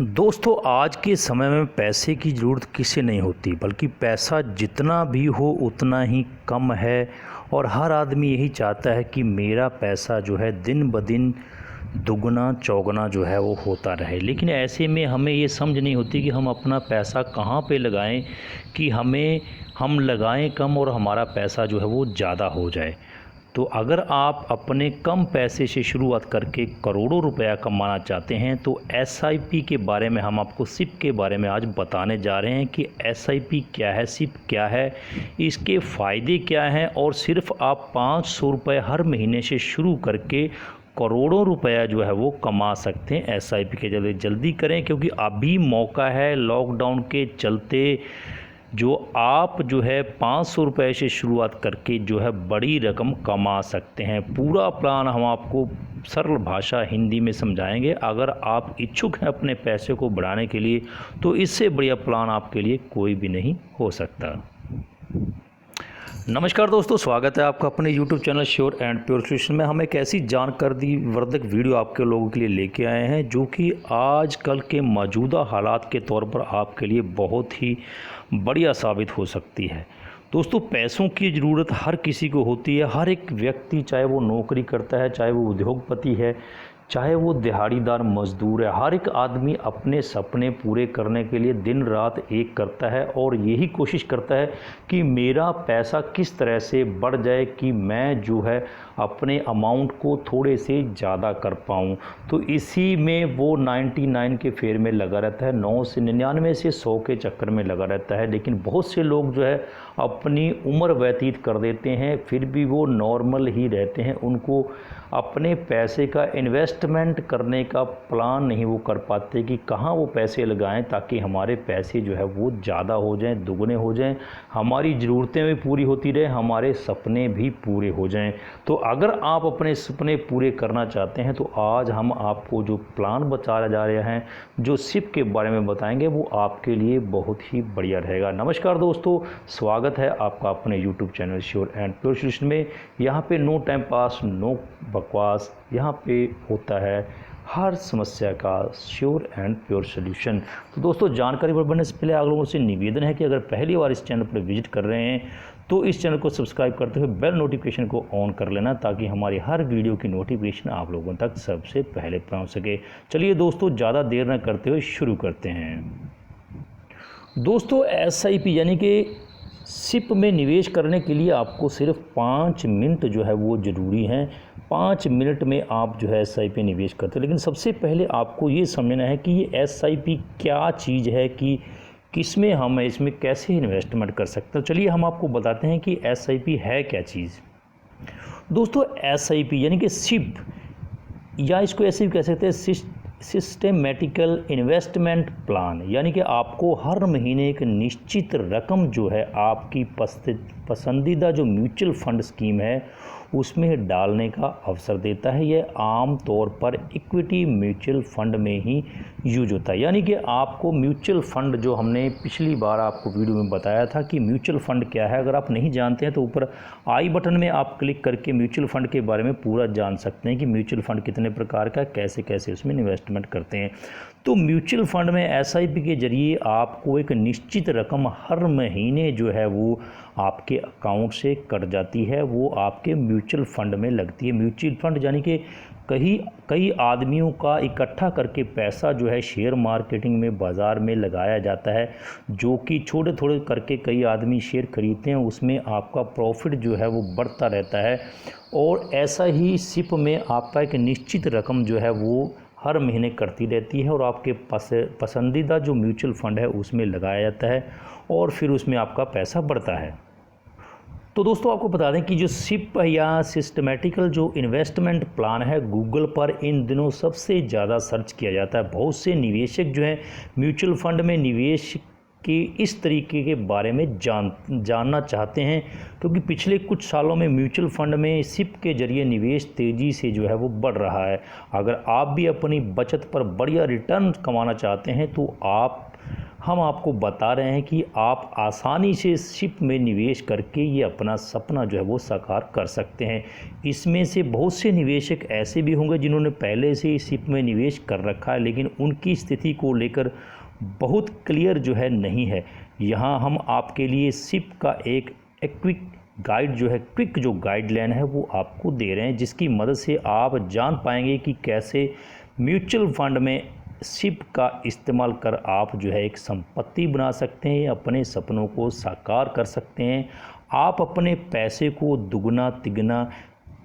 दोस्तों, आज के समय में पैसे की ज़रूरत किसे नहीं होती, बल्कि पैसा जितना भी हो उतना ही कम है। और हर आदमी यही चाहता है कि मेरा पैसा जो है दिन ब दिन दुगना चौगुना जो है वो होता रहे। लेकिन ऐसे में हमें ये समझ नहीं होती कि हम अपना पैसा कहाँ पे लगाएं कि हम लगाएं कम और हमारा पैसा जो है वो ज़्यादा हो जाए। तो अगर आप अपने कम पैसे से शुरुआत करके करोड़ों रुपया कमाना चाहते हैं तो एसआईपी के बारे में हम आपको सिप के बारे में आज बताने जा रहे हैं कि एसआईपी क्या है, सिप क्या है, इसके फ़ायदे क्या हैं। और सिर्फ आप 500 रुपये हर महीने से शुरू करके करोड़ों रुपया जो है वो कमा सकते हैं। एसआईपी के जल्दी जल्दी करें, क्योंकि अभी मौका है लॉकडाउन के चलते जो आप जो है 500 रुपये से शुरुआत करके जो है बड़ी रकम कमा सकते हैं। पूरा प्लान हम आपको सरल भाषा हिंदी में समझाएंगे। अगर आप इच्छुक हैं अपने पैसे को बढ़ाने के लिए तो इससे बढ़िया प्लान आपके लिए कोई भी नहीं हो सकता। नमस्कार दोस्तों, स्वागत है आपका अपने YouTube channel sure and pure solution में। हम एक ऐसी जानकारी वर्धक वीडियो आपके लोगों के लिए लेके आए हैं जो कि आजकल के मौजूदा हालात के तौर पर आपके लिए बहुत ही बढ़िया साबित हो सकती है। दोस्तों, पैसों की ज़रूरत हर किसी को होती है। हर एक व्यक्ति, चाहे वो नौकरी करता है, चाहे वो उद्योगपति है, चाहे वो दिहाड़ीदार मजदूर है, हर एक आदमी अपने सपने पूरे करने के लिए दिन रात एक करता है और यही कोशिश करता है कि मेरा पैसा किस तरह से बढ़ जाए कि मैं जो है अपने अमाउंट को थोड़े से ज़्यादा कर पाऊँ। तो इसी में वो 99 के फेर में लगा रहता है, 99 से 100 के चक्कर में लगा रहता है। लेकिन बहुत से लोग जो है अपनी उम्र व्यतीत कर देते हैं, फिर भी वो नॉर्मल ही रहते हैं। उनको अपने पैसे का इन्वेस्टमेंट करने का प्लान नहीं वो कर पाते कि कहाँ वो पैसे लगाएं ताकि हमारे पैसे जो है वो ज़्यादा हो जाएं, दुगने हो जाएं, हमारी ज़रूरतें भी पूरी होती रहें, हमारे सपने भी पूरे हो जाएं। तो अगर आप अपने सपने पूरे करना चाहते हैं तो आज हम आपको जो प्लान बता जा रहे हैं, जो सिप के बारे में बताएंगे, वो आपके लिए बहुत ही बढ़िया रहेगा। नमस्कार दोस्तों, स्वागत है आपका अपने YouTube channel sure and pure solution में। यहाँ पे नो टाइम पास, नो बकवास, यहाँ पे होता है हर समस्या का श्योर एंड प्योर सॉल्यूशन। तो दोस्तों, जानकारी बढ़ने से पहले आप लोगों से निवेदन है कि अगर पहली बार इस चैनल पर विजिट कर रहे हैं तो इस चैनल को सब्सक्राइब करते हुए बेल नोटिफिकेशन को ऑन कर लेना, ताकि हमारी हर वीडियो की नोटिफिकेशन आप लोगों तक सबसे पहले पहुंच सके। चलिए दोस्तों, ज़्यादा देर न करते हुए शुरू करते हैं। दोस्तों, एसआईपी यानी कि सिप में निवेश करने के लिए आपको सिर्फ 5 मिनट जो है वो ज़रूरी हैं। 5 मिनट में आप जो है एसआईपी निवेश करते हैं। लेकिन सबसे पहले आपको ये समझना है कि ये एसआईपी क्या चीज़ है, कि किसमें हम इसमें कैसे इन्वेस्टमेंट कर सकते हैं। चलिए हम आपको बताते हैं कि एसआईपी है क्या चीज़। दोस्तों, एसआईपी यानी कि सिप, या इसको ऐसे भी कह सकते हैं सिस्टेमेटिकल इन्वेस्टमेंट प्लान, यानी कि आपको हर महीने एक निश्चित रकम जो है आपकी पसंदीदा जो म्यूचुअल फंड स्कीम है उसमें डालने का अवसर देता है। यह आम तौर पर इक्विटी म्यूचुअल फंड में ही यूज होता है। यानी कि आपको म्यूचुअल फंड, जो हमने पिछली बार आपको वीडियो में बताया था कि म्यूचुअल फंड क्या है, अगर आप नहीं जानते हैं तो ऊपर आई बटन में आप क्लिक करके म्यूचुअल फंड के बारे में पूरा जान सकते हैं कि म्यूचुअल फंड कितने प्रकार का, कैसे कैसे उसमें इन्वेस्टमेंट करते हैं। तो म्यूचुअल फंड में एसआईपी के जरिए आपको एक निश्चित रकम हर महीने जो है वो आपके अकाउंट से कट जाती है, वो आपके म्यूचुअल फंड में लगती है। म्यूचुअल फंड यानी कि कई आदमियों का इकट्ठा करके पैसा जो है शेयर मार्केटिंग में, बाज़ार में लगाया जाता है, जो कि छोटे थोड़े करके कई आदमी शेयर खरीदते हैं, उसमें आपका प्रॉफिट जो है वो बढ़ता रहता है। और ऐसा ही सिप में आपका एक निश्चित रकम जो है वो हर महीने करती रहती है और आपके पसंदीदा जो म्यूचुअल फंड है उसमें लगाया जाता है और फिर उसमें आपका पैसा बढ़ता है। तो दोस्तों, आपको बता दें कि जो सिप या सिस्टमेटिकल जो इन्वेस्टमेंट प्लान है, गूगल पर इन दिनों सबसे ज़्यादा सर्च किया जाता है। बहुत से निवेशक जो हैं म्यूचुअल फंड में निवेश के इस तरीके के बारे में जानना चाहते हैं, क्योंकि पिछले कुछ सालों में म्यूचुअल फंड में सिप के जरिए निवेश तेज़ी से जो है वो बढ़ रहा है। अगर आप भी अपनी बचत पर बढ़िया रिटर्न कमाना चाहते हैं तो आप हम आपको बता रहे हैं कि आप आसानी से सिप में निवेश करके ये अपना सपना जो है वो साकार कर सकते हैं। इसमें से बहुत से निवेशक ऐसे भी होंगे जिन्होंने पहले से ही सिप में निवेश कर रखा है, लेकिन उनकी स्थिति को लेकर बहुत क्लियर जो है नहीं है। यहाँ हम आपके लिए सिप का एक क्विक गाइड जो है, क्विक जो गाइडलाइन है वो आपको दे रहे हैं, जिसकी मदद से आप जान पाएंगे कि कैसे म्यूचुअल फंड में सिप का इस्तेमाल कर आप जो है एक संपत्ति बना सकते हैं, अपने सपनों को साकार कर सकते हैं, आप अपने पैसे को दुगना तिगना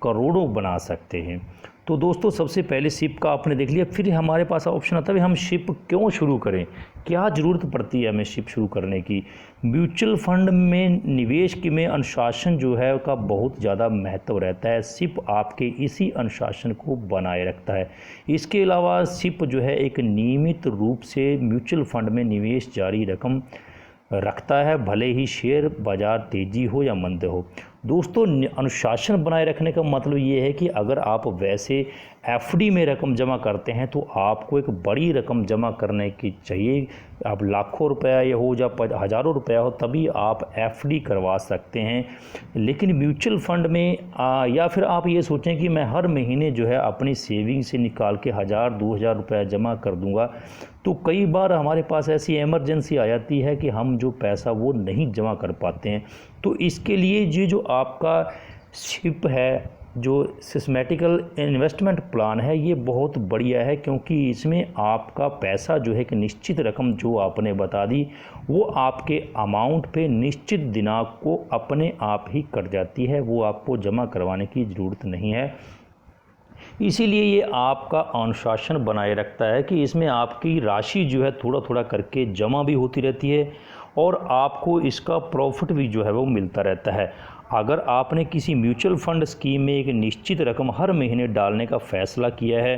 करोड़ों बना सकते हैं। तो दोस्तों, सबसे पहले सिप का आपने देख लिया, फिर हमारे पास ऑप्शन आता है हम सिप क्यों शुरू करें, क्या ज़रूरत पड़ती है हमें सिप शुरू करने की। म्यूचुअल फंड में निवेश में अनुशासन जो है का बहुत ज़्यादा महत्व रहता है। सिप आपके इसी अनुशासन को बनाए रखता है। इसके अलावा सिप जो है एक नियमित रूप से म्यूचुअल फंड में निवेश जारी रकम रखता है, भले ही शेयर बाज़ार तेज़ी हो या मंद हो। दोस्तों, अनुशासन बनाए रखने का मतलब ये है कि अगर आप वैसे एफडी में रकम जमा करते हैं तो आपको एक बड़ी रकम जमा करने की चाहिए। अब लाखों रुपया या हो या हज़ारों रुपया हो तभी आप एफडी करवा सकते हैं। लेकिन म्यूचुअल फंड में या फिर आप ये सोचें कि मैं हर महीने जो है अपनी सेविंग से निकाल के 1000-2000 रुपया जमा कर दूंगा, तो कई बार हमारे पास ऐसी इमरजेंसी आ जाती है कि हम जो पैसा वो नहीं जमा कर पाते हैं। तो इसके लिए ये जो आपका सिप है, जो सिस्टमैटिकल इन्वेस्टमेंट प्लान है, ये बहुत बढ़िया है, क्योंकि इसमें आपका पैसा जो है कि निश्चित रकम जो आपने बता दी वो आपके अमाउंट पे निश्चित दिनांक को अपने आप ही कट जाती है, वो आपको जमा करवाने की ज़रूरत नहीं है। इसीलिए ये आपका अनुशासन बनाए रखता है कि इसमें आपकी राशि जो है थोड़ा थोड़ा करके जमा भी होती रहती है और आपको इसका प्रॉफिट भी जो है वो मिलता रहता है। अगर आपने किसी म्यूचुअल फंड स्कीम में एक निश्चित रकम हर महीने डालने का फ़ैसला किया है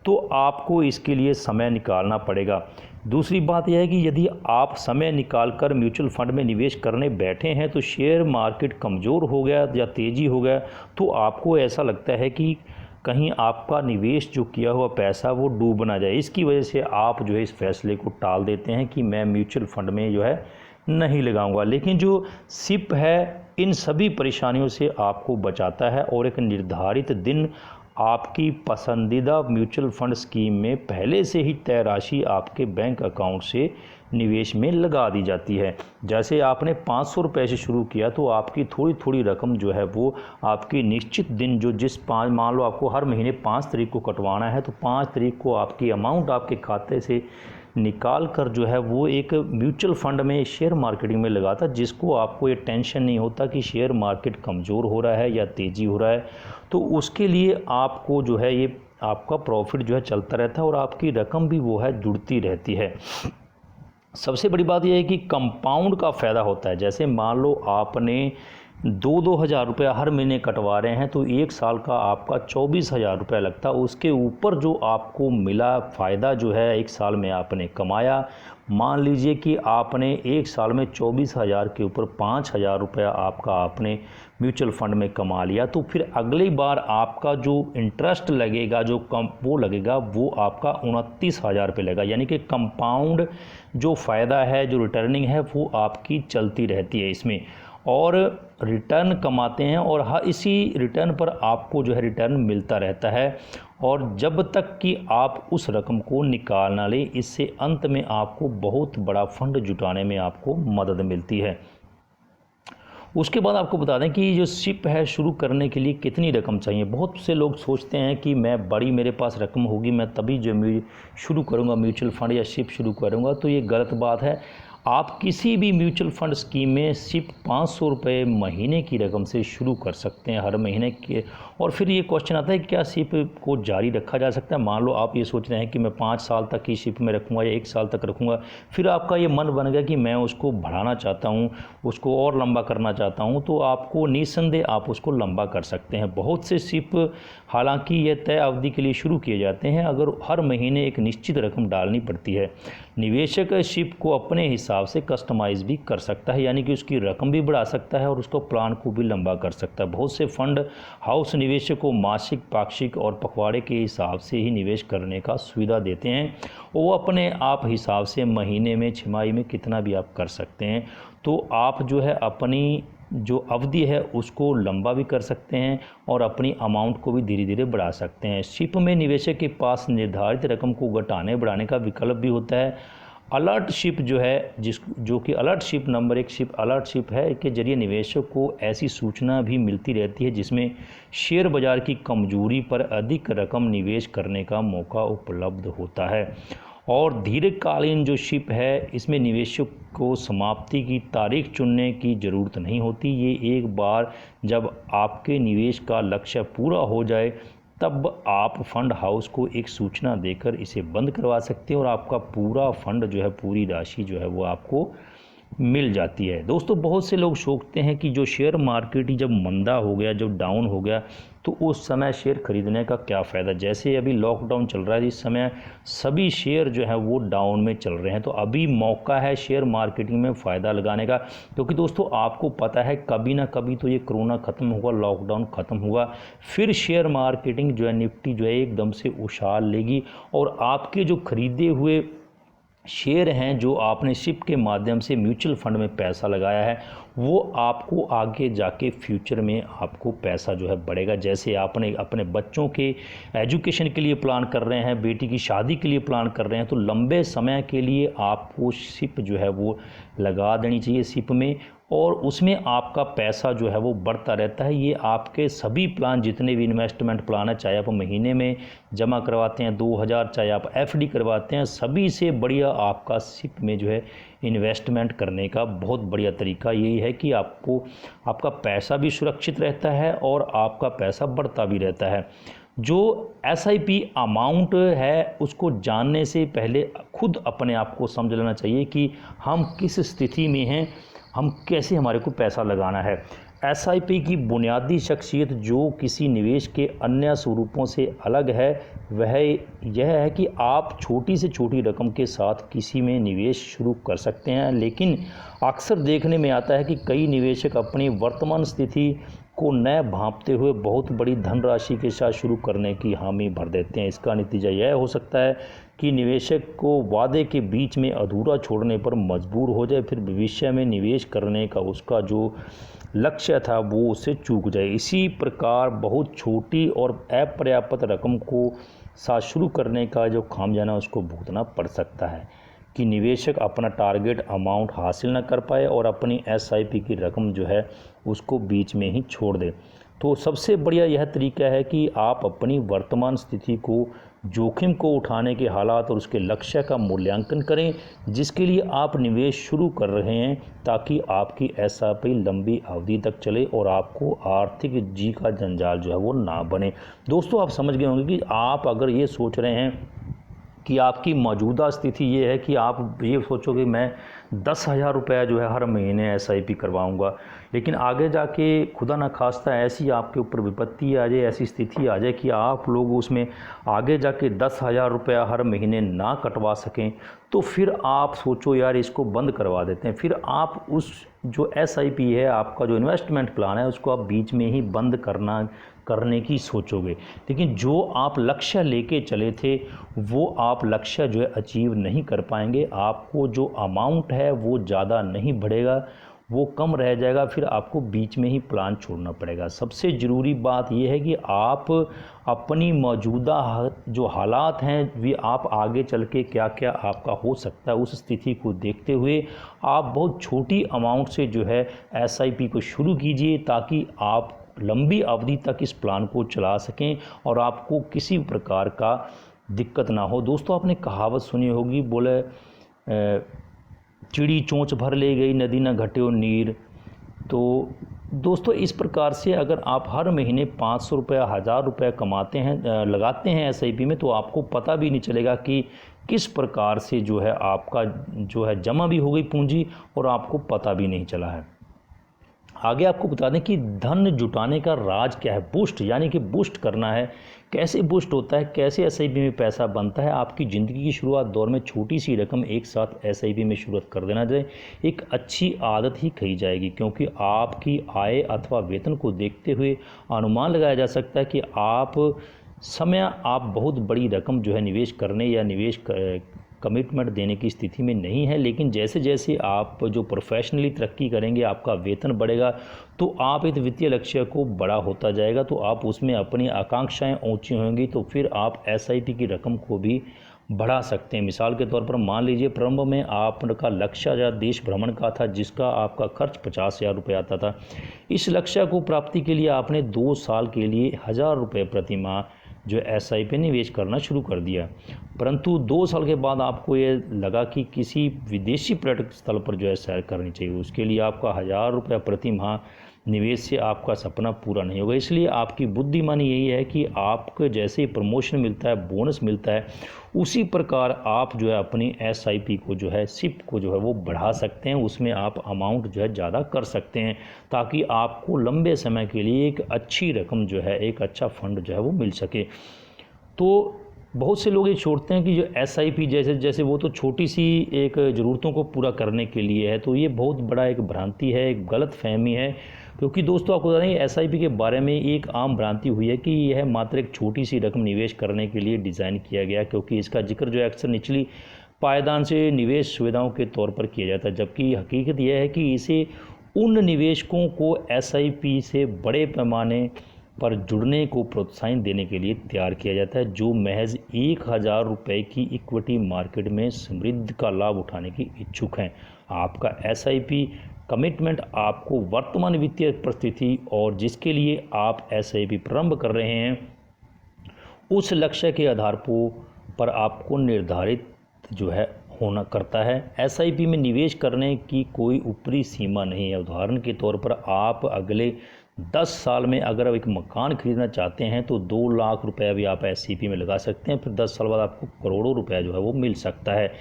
तो आपको इसके लिए समय निकालना पड़ेगा। दूसरी बात यह है कि यदि आप समय निकालकर म्यूचुअल फंड में निवेश करने बैठे हैं तो शेयर मार्केट कमज़ोर हो गया या तेज़ी हो गया तो आपको ऐसा लगता है कि कहीं आपका निवेश जो किया हुआ पैसा वो डूब ना जाए। इसकी वजह से आप जो है इस फैसले को टाल देते हैं कि मैं म्यूचुअल फंड में जो है नहीं लगाऊंगा। लेकिन जो सिप है इन सभी परेशानियों से आपको बचाता है और एक निर्धारित दिन आपकी पसंदीदा म्यूचुअल फंड स्कीम में पहले से ही तय राशि आपके बैंक अकाउंट से निवेश में लगा दी जाती है। जैसे आपने 500 रुपये से शुरू किया तो आपकी थोड़ी थोड़ी रकम जो है वो आपकी निश्चित दिन जो मान लो आपको हर महीने 5 तारीख को कटवाना है तो 5 तारीख को आपकी अमाउंट आपके खाते से निकाल कर जो है वो एक म्यूचुअल फंड में शेयर मार्केटिंग में लगाता, जिसको आपको ये टेंशन नहीं होता कि शेयर मार्केट कमज़ोर हो रहा है या तेज़ी हो रहा है। तो उसके लिए आपको जो है ये आपका प्रॉफिट जो है चलता रहता है और आपकी रकम भी वो है जुड़ती रहती है। सबसे बड़ी बात यह है कि कंपाउंड का फ़ायदा होता है। जैसे मान लो आपने 2-2 हज़ार रुपया हर महीने कटवा रहे हैं तो एक साल का आपका 24,000 रुपया लगता है। उसके ऊपर जो आपको मिला फ़ायदा जो है एक साल में आपने कमाया, मान लीजिए कि आपने एक साल में 24,000 के ऊपर 5,000 रुपया आपका आपने म्यूचुअल फंड में कमा लिया, तो फिर अगली बार आपका जो इंटरेस्ट लगेगा जो वो लगेगा वो आपका 29,000 रुपये लगेगा। यानी कि कंपाउंड जो फ़ायदा है, जो रिटर्निंग है वो आपकी चलती रहती है इसमें, और रिटर्न कमाते हैं और हर इसी रिटर्न पर आपको जो है रिटर्न मिलता रहता है। और जब तक कि आप उस रकम को निकाल ना लें, इससे अंत में आपको बहुत बड़ा फंड जुटाने में आपको मदद मिलती है। उसके बाद आपको बता दें कि जो सिप है शुरू करने के लिए कितनी रकम चाहिए। बहुत से लोग सोचते हैं कि मैं बड़ी मेरे पास रकम होगी मैं तभी जो शुरू करूँगा म्यूचुअल फंड या सिप शुरू करूँगा, तो ये गलत बात है। आप किसी भी म्यूचुअल फंड स्कीम में सिर्फ 500 रुपये महीने की रकम से शुरू कर सकते हैं हर महीने के। और फिर ये क्वेश्चन आता है कि क्या सिप को जारी रखा जा सकता है। मान लो आप ये सोच रहे हैं कि मैं 5 साल तक ही सिप में रखूँगा या 1 साल तक रखूँगा, फिर आपका ये मन बन गया कि मैं उसको बढ़ाना चाहता हूँ, उसको और लंबा करना चाहता हूँ, तो आपको निस्संदेह आप उसको लंबा कर सकते हैं। बहुत से सिप हालांकि ये तय अवधि के लिए शुरू किए जाते हैं, अगर हर महीने एक निश्चित रकम डालनी पड़ती है। निवेशक सिप को अपने हिसाब हिसाब से कस्टमाइज़ भी कर सकता है, यानी कि उसकी रकम भी बढ़ा सकता है और उसको प्लान को भी लंबा कर सकता है। बहुत से फंड हाउस निवेशक को मासिक, पाक्षिक और पखवाड़े के हिसाब से ही निवेश करने का सुविधा देते हैं। वो अपने आप हिसाब से महीने में, छमाही में कितना भी आप कर सकते हैं। तो आप जो है अपनी जो अवधि है उसको लंबा भी कर सकते हैं और अपनी अमाउंट को भी धीरे धीरे बढ़ा सकते हैं। शिप में निवेशक के पास निर्धारित रकम को घटाने बढ़ाने का विकल्प भी होता है। अलर्ट शिप जो है जो कि alert ship number 1 ship alert ship है के जरिए निवेशक को ऐसी सूचना भी मिलती रहती है जिसमें शेयर बाजार की कमजोरी पर अधिक रकम निवेश करने का मौका उपलब्ध होता है। और दीर्घकालीन जो शिप है इसमें निवेशक को समाप्ति की तारीख चुनने की ज़रूरत नहीं होती। ये एक बार जब आपके निवेश का लक्ष्य पूरा हो जाए तब आप फंड हाउस को एक सूचना देकर इसे बंद करवा सकते हैं और आपका पूरा फंड जो है, पूरी राशि जो है वो आपको मिल जाती है। दोस्तों, बहुत से लोग सोचते हैं कि जो शेयर मार्केट ही जब मंदा हो गया, जब डाउन हो गया, तो उस समय शेयर खरीदने का क्या फ़ायदा। जैसे अभी लॉकडाउन चल रहा है, इस समय सभी शेयर जो है वो डाउन में चल रहे हैं, तो अभी मौका है शेयर मार्केटिंग में फ़ायदा लगाने का। क्योंकि दोस्तों आपको पता है कभी ना कभी तो ये कोरोना ख़त्म होगा, लॉकडाउन ख़त्म हुआ, फिर शेयर मार्केटिंग जो है, निफ्टी जो है एकदम से उछाल लेगी और आपके जो खरीदे हुए शेयर हैं, जो आपने शिप के माध्यम से म्यूचुअल फंड में पैसा लगाया है, वो आपको आगे जाके फ्यूचर में आपको पैसा जो है बढ़ेगा। जैसे आपने अपने बच्चों के एजुकेशन के लिए प्लान कर रहे हैं, बेटी की शादी के लिए प्लान कर रहे हैं, तो लंबे समय के लिए आपको शिप जो है वो लगा देनी चाहिए शिप में, और उसमें आपका पैसा जो है वो बढ़ता रहता है। ये आपके सभी प्लान, जितने भी इन्वेस्टमेंट प्लान है, चाहे आप महीने में जमा करवाते हैं 2000, चाहे आप एफडी करवाते हैं, सभी से बढ़िया आपका शिप में जो है इन्वेस्टमेंट करने का बहुत बढ़िया तरीका यही है कि आपको आपका पैसा भी सुरक्षित रहता है और आपका पैसा बढ़ता भी रहता है। जो एसआईपी अमाउंट है उसको जानने से पहले खुद अपने आप को समझ लेना चाहिए कि हम किस स्थिति में हैं, हम कैसे हमारे को पैसा लगाना है। एसआईपी की बुनियादी शख्सियत जो किसी निवेश के अन्य स्वरूपों से अलग है वह यह है कि आप छोटी से छोटी रकम के साथ किसी में निवेश शुरू कर सकते हैं, लेकिन अक्सर देखने में आता है कि कई निवेशक अपनी वर्तमान स्थिति को न भांपते हुए बहुत बड़ी धनराशि के साथ शुरू करने की हामी भर देते हैं। इसका नतीजा यह हो सकता है कि निवेशक को वादे के बीच में अधूरा छोड़ने पर मजबूर हो जाए, फिर भविष्य में निवेश करने का उसका जो लक्ष्य था वो उससे चूक जाए। इसी प्रकार बहुत छोटी और अपर्याप्त रकम को साथ शुरू करने का जो खामियाजा उसको भुगतना पड़ सकता है कि निवेशक अपना टारगेट अमाउंट हासिल न कर पाए और अपनी एसआईपी की रकम जो है उसको बीच में ही छोड़ दे। तो सबसे बढ़िया यह तरीका है कि आप अपनी वर्तमान स्थिति को, जोखिम को उठाने के हालात और उसके लक्ष्य का मूल्यांकन करें जिसके लिए आप निवेश शुरू कर रहे हैं, ताकि आपकी एसआईपी लंबी अवधि तक चले और आपको आर्थिक जी का जंजाल जो है वो ना बने। दोस्तों, आप समझ गए होंगे कि आप अगर ये सोच रहे हैं कि आपकी मौजूदा स्थिति ये है कि आप ये सोचोगे मैं 10,000 रुपया जो है हर महीने एसआईपी करवाऊंगा, लेकिन आगे जाके खुदा न खास्ता ऐसी आपके ऊपर विपत्ति आ जाए, ऐसी स्थिति आ जाए कि आप लोग उसमें आगे जाके 10,000 रुपया हर महीने ना कटवा सकें, तो फिर आप सोचो यार इसको बंद करवा देते हैं। फिर आप उस जो एसआईपी है, आपका जो इन्वेस्टमेंट प्लान है, उसको आप बीच में ही बंद करने की सोचोगे। लेकिन जो आप लक्ष्य लेके चले थे वो आप लक्ष्य जो है अचीव नहीं कर पाएंगे। आपको जो अमाउंट है वो ज़्यादा नहीं बढ़ेगा, वो कम रह जाएगा, फिर आपको बीच में ही प्लान छोड़ना पड़ेगा। सबसे ज़रूरी बात यह है कि आप अपनी मौजूदा जो हालात हैं वे आप आगे चल के क्या क्या आपका हो सकता है उस स्थिति को देखते हुए आप बहुत छोटी अमाउंट से जो है एसआईपी को शुरू कीजिए, ताकि आप लंबी अवधि तक इस प्लान को चला सकें और आपको किसी प्रकार का दिक्कत ना हो। दोस्तों, आपने कहावत सुनी होगी, बोले चिड़ी चोंच भर ले गई नदी न घट्यो नीर। तो दोस्तों, इस प्रकार से अगर आप हर महीने 500 रुपया, 1000 रुपया कमाते हैं, लगाते हैं एसआईपी में, तो आपको पता भी नहीं चलेगा कि किस प्रकार से जो है आपका जो है जमा भी हो गई पूंजी और आपको पता भी नहीं चला है। आगे आपको बता दें कि धन जुटाने का राज क्या है। बूस्ट यानी कि बूस्ट करना है। कैसे बूस्ट होता है, कैसे एसआईपी में पैसा बनता है। आपकी ज़िंदगी की शुरुआत दौर में छोटी सी रकम एक साथ एसआईपी में शुरुआत कर देना चाहिए। एक अच्छी आदत ही कही जाएगी, क्योंकि आपकी आय अथवा वेतन को देखते हुए अनुमान लगाया जा सकता है कि आप बहुत बड़ी रकम जो है निवेश करने या कमिटमेंट देने की स्थिति में नहीं है। लेकिन जैसे जैसे आप जो प्रोफेशनली तरक्की करेंगे, आपका वेतन बढ़ेगा, तो आप इस वित्तीय लक्ष्य को बड़ा होता जाएगा, तो आप उसमें अपनी आकांक्षाएं ऊंची होंगी, तो फिर आप एसआईपी की रकम को भी बढ़ा सकते हैं। मिसाल के तौर पर मान लीजिए प्रारंभ में आपका लक्ष्य या देश भ्रमण का था, जिसका आपका खर्च 50,000 रुपये आता था। इस लक्ष्य को प्राप्ति के लिए आपने 2 साल के लिए 1,000 रुपये प्रति माह जो एसआईपी निवेश करना शुरू कर दिया। परंतु 2 साल के बाद आपको ये लगा कि किसी विदेशी पर्यटक स्थल पर जो है सैर करनी चाहिए। उसके लिए आपका 1,000 रुपये प्रति माह निवेश से आपका सपना पूरा नहीं होगा। इसलिए आपकी बुद्धिमानी यही है कि आपको जैसे ही प्रमोशन मिलता है, बोनस मिलता है, उसी प्रकार आप जो है अपनी एसआईपी को जो है सिप को जो है वो बढ़ा सकते हैं। उसमें आप अमाउंट जो है ज़्यादा कर सकते हैं, ताकि आपको लंबे समय के लिए एक अच्छी रकम जो है, एक अच्छा फंड जो है वो मिल सके। तो बहुत से लोग ये छोड़ते हैं कि जो एसआईपी जैसे वो तो छोटी सी एक ज़रूरतों को पूरा करने के लिए है। तो ये बहुत बड़ा एक भ्रांति है, एक गलत फहमी है। क्योंकि दोस्तों आपको बता दें एसआईपी के बारे में एक आम भ्रांति हुई है कि यह मात्र एक छोटी सी रकम निवेश करने के लिए डिज़ाइन किया गया, क्योंकि इसका जिक्र जो है अक्सर निचली पायदान से निवेश सुविधाओं के तौर पर किया जाता है। जबकि हकीकत यह है कि इसे उन निवेशकों को एसआईपी से बड़े पैमाने पर जुड़ने को प्रोत्साहन देने के लिए तैयार किया जाता है, जो महज 1,000 रुपये की इक्विटी मार्केट में समृद्धि का लाभ उठाने की इच्छुक हैं। आपका एसआईपी कमिटमेंट आपको वर्तमान वित्तीय परिस्थिति और जिसके लिए आप एसआईपी प्रारंभ कर रहे हैं, उस लक्ष्य के आधार पर आपको निर्धारित जो है होना करता है। एसआईपी में निवेश करने की कोई ऊपरी सीमा नहीं है। उदाहरण के तौर पर आप अगले 10 साल में अगर एक मकान खरीदना चाहते हैं तो 2 लाख रुपए भी आप एसआईपी में लगा सकते हैं। फिर 10 साल बाद आपको करोड़ों रुपए जो है वो मिल सकता है।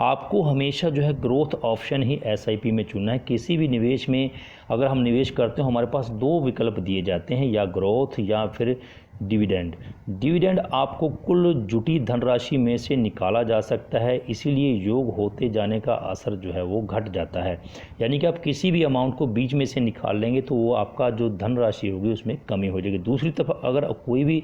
आपको हमेशा जो है ग्रोथ ऑप्शन ही एसआईपी में चुनना है। किसी भी निवेश में अगर हम निवेश करते हैं, हमारे पास 2 विकल्प दिए जाते हैं, या ग्रोथ या फिर डिविडेंड। डिविडेंड आपको कुल जुटी धनराशि में से निकाला जा सकता है, इसीलिए योग होते जाने का असर जो है वो घट जाता है। यानी कि आप किसी भी अमाउंट को बीच में से निकाल लेंगे तो वो आपका जो धनराशि होगी उसमें कमी हो जाएगी। दूसरी तरफ अगर कोई भी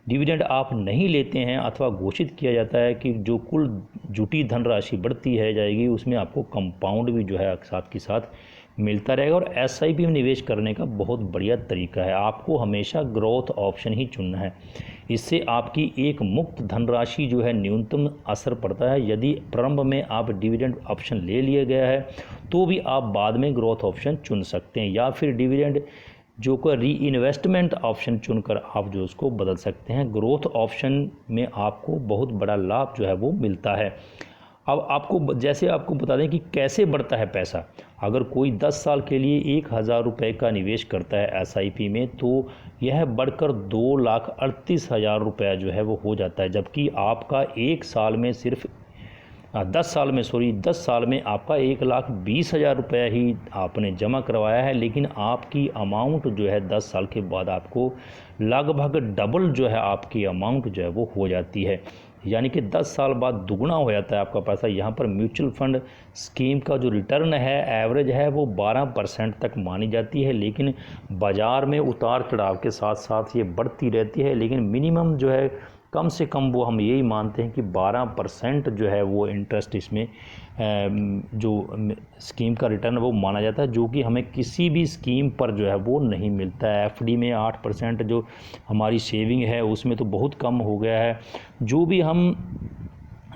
डिविडेंड आप नहीं लेते हैं अथवा घोषित किया जाता है कि जो कुल जुटी धनराशि बढ़ती है जाएगी, उसमें आपको कंपाउंड भी जो है साथ के साथ मिलता रहेगा। और एसआईपी में निवेश करने का बहुत बढ़िया तरीका है। आपको हमेशा ग्रोथ ऑप्शन ही चुनना है। इससे आपकी एक मुक्त धनराशि जो है न्यूनतम असर पड़ता है। यदि प्रारंभ में आप डिविडेंड ऑप्शन ले लिया गया है तो भी आप बाद में ग्रोथ ऑप्शन चुन सकते हैं, या फिर डिविडेंड जो का री इन्वेस्टमेंट ऑप्शन चुनकर आप जो उसको बदल सकते हैं। ग्रोथ ऑप्शन में आपको बहुत बड़ा लाभ जो है वो मिलता है। अब आपको बता दें कि कैसे बढ़ता है पैसा। अगर कोई 10 साल के लिए 1,000 रुपये का निवेश करता है एसआईपी में, तो यह बढ़कर 2,38,000 रुपया जो है वो हो जाता है। जबकि आपका 10 साल में आपका 1,20,000 रुपया ही आपने जमा करवाया है, लेकिन आपकी अमाउंट जो है 10 साल के बाद आपको लगभग डबल जो है आपकी अमाउंट जो है वो हो जाती है। यानी कि 10 साल बाद दुगना हो जाता है आपका पैसा। यहाँ पर म्यूचुअल फंड स्कीम का जो रिटर्न है एवरेज है वो 12% तक मानी जाती है, लेकिन बाज़ार में उतार चढ़ाव के साथ साथ ये बढ़ती रहती है। लेकिन मिनिमम जो है कम से कम वो हम यही मानते हैं कि 12% जो है वो इंटरेस्ट इसमें जो स्कीम का रिटर्न वो माना जाता है, जो कि हमें किसी भी स्कीम पर जो है वो नहीं मिलता है। एफडी में 8% जो हमारी सेविंग है उसमें तो बहुत कम हो गया है। जो भी हम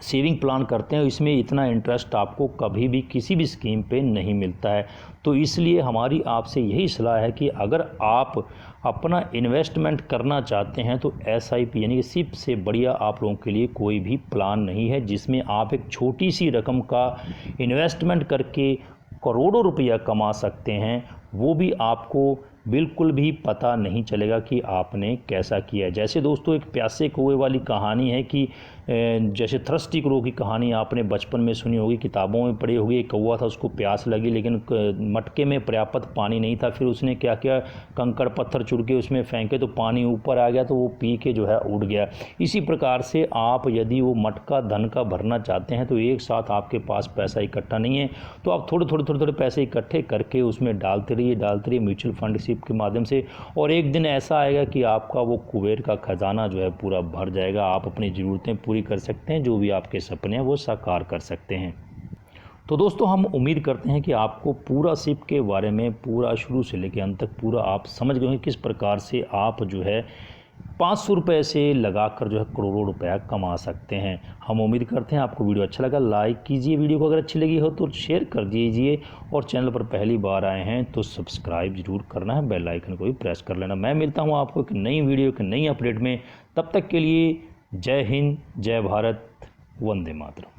सेविंग प्लान करते हैं इसमें इतना इंटरेस्ट आपको कभी भी किसी भी स्कीम पे नहीं मिलता है। तो इसलिए हमारी आपसे यही सलाह है कि अगर आप अपना इन्वेस्टमेंट करना चाहते हैं तो एसआईपी यानी कि सिप से बढ़िया आप लोगों के लिए कोई भी प्लान नहीं है, जिसमें आप एक छोटी सी रकम का इन्वेस्टमेंट करके करोड़ों रुपया कमा सकते हैं। वो भी आपको बिल्कुल भी पता नहीं चलेगा कि आपने कैसा किया। जैसे दोस्तों एक प्यासे कुएं वाली कहानी है कि जैसे थ्रस्टी क्रो की कहानी आपने बचपन में सुनी होगी, किताबों में पढ़ी होगी। एक कौवा था, उसको प्यास लगी लेकिन मटके में पर्याप्त पानी नहीं था। फिर उसने क्या किया, कंकड़ पत्थर चुन के उसमें फेंके तो पानी ऊपर आ गया, तो वो पी के जो है उड़ गया। इसी प्रकार से आप यदि वो मटका धन का भरना चाहते हैं तो एक साथ आपके पास पैसा इकट्ठा नहीं है, तो आप थोड़े पैसे इकट्ठे करके उसमें डालते रहिए म्यूचुअल फंडशिप के माध्यम से। और एक दिन ऐसा आएगा कि आपका वो कुबेर का खजाना जो है पूरा भर जाएगा। आप अपनी ज़रूरतें पूरी कर सकते हैं, जो भी आपके सपने हैं वो साकार कर सकते हैं। तो दोस्तों, हम उम्मीद करते हैं कि आपको पूरा सिप के बारे में पूरा शुरू से लेकर अंत तक पूरा आप समझ गए हैं किस प्रकार से आप जो है 500 रुपये से लगाकर जो है करोड़ों रुपया कमा सकते हैं। हम उम्मीद करते हैं आपको वीडियो अच्छा लगा। लाइक कीजिए, वीडियो को अगर अच्छी लगी हो तो शेयर कर दीजिए, और चैनल पर पहली बार आए हैं तो सब्सक्राइब जरूर करना है, बेल आइकन को भी प्रेस कर लेना। मैं मिलता हूँ आपको एक नई वीडियो एक नई अपडेट में। तब तक के लिए जय हिंद, जय भारत, वंदे मातरम।